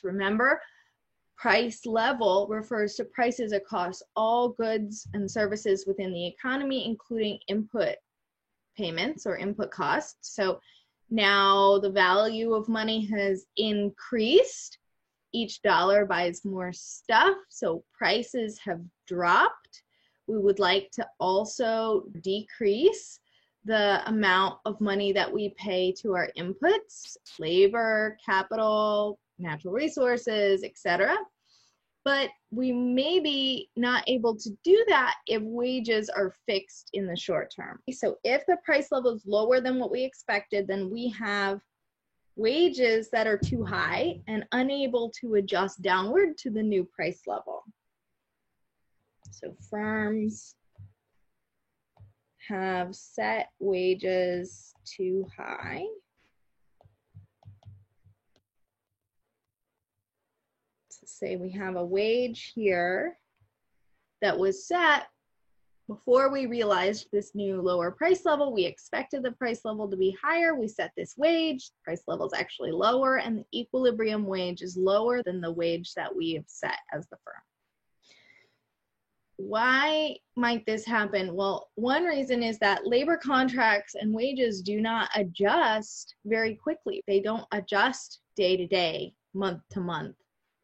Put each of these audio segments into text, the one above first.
Remember, price level refers to prices across all goods and services within the economy, including input payments or input costs. So now the value of money has increased. Each dollar buys more stuff, so prices have dropped. We would like to also decrease the amount of money that we pay to our inputs, labor, capital, natural resources, etc. But we may be not able to do that if wages are fixed in the short term. So if the price level is lower than what we expected, then we have wages that are too high and unable to adjust downward to the new price level. So firms have set wages too high. So say we have a wage here that was set before we realized this new lower price level. We expected the price level to be higher. We set this wage, price level is actually lower, and the equilibrium wage is lower than the wage that we have set as the firm. Why might this happen? Well, one reason is that labor contracts and wages do not adjust very quickly. They don't adjust day to day, month to month,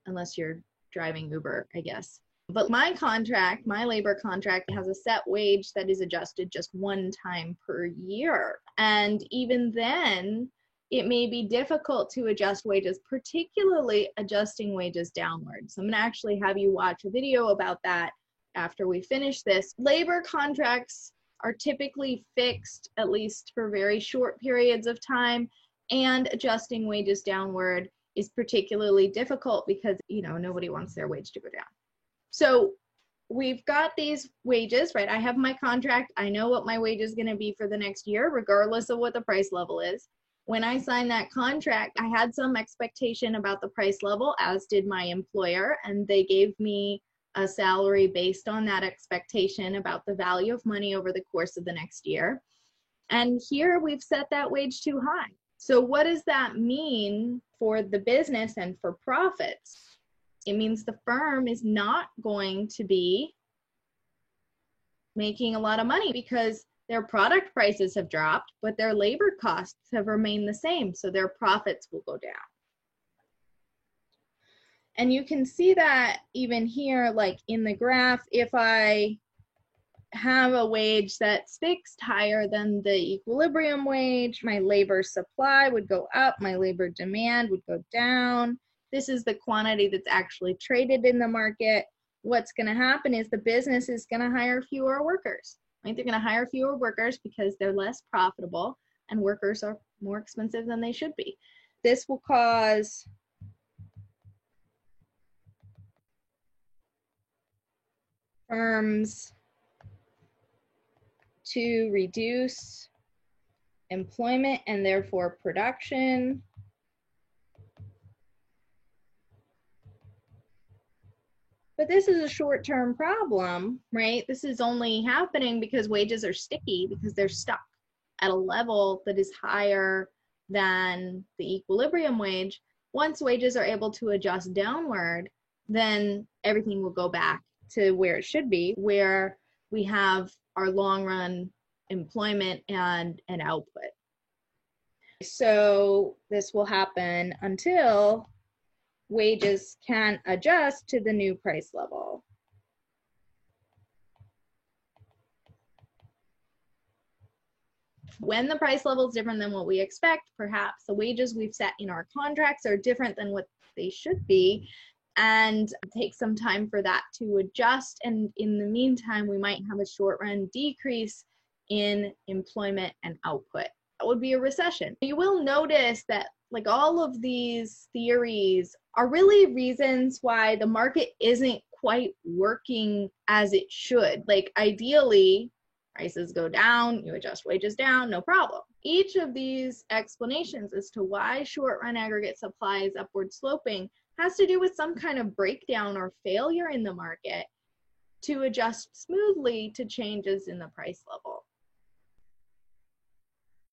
unless you're driving Uber, I guess. But my contract, my labor contract, has a set wage that is adjusted just one time per year. And even then, it may be difficult to adjust wages, particularly adjusting wages downward. So I'm going to actually have you watch a video about that after we finish this. Labor contracts are typically fixed, at least for very short periods of time, and adjusting wages downward is particularly difficult because, you know, nobody wants their wage to go down. So we've got these wages, right? I have my contract. I know what my wage is going to be for the next year, regardless of what the price level is. When I signed that contract, I had some expectation about the price level, as did my employer, and they gave me a salary based on that expectation about the value of money over the course of the next year. And here we've set that wage too high. So what does that mean for the business and for profits? It means the firm is not going to be making a lot of money because their product prices have dropped, but their labor costs have remained the same, so their profits will go down. And you can see that even here, like in the graph, if I have a wage that's fixed higher than the equilibrium wage, my labor supply would go up, my labor demand would go down. This is the quantity that's actually traded in the market. What's going to happen is the business is going to hire fewer workers. Right? They're going to hire fewer workers because they're less profitable and workers are more expensive than they should be. This will cause firms to reduce employment and therefore production. But this is a short-term problem, right? This is only happening because wages are sticky, because they're stuck at a level that is higher than the equilibrium wage. Once wages are able to adjust downward, then everything will go back to where it should be, where we have our long-run employment and output. So this will happen until wages can adjust to the new price level. When the price level is different than what we expect, perhaps the wages we've set in our contracts are different than what they should be, and take some time for that to adjust. And in the meantime, we might have a short-run decrease in employment and output. That would be a recession. You will notice that like all of these theories are really reasons why the market isn't quite working as it should. Like ideally, prices go down, you adjust wages down, no problem. Each of these explanations as to why short-run aggregate supply is upward sloping has to do with some kind of breakdown or failure in the market to adjust smoothly to changes in the price level.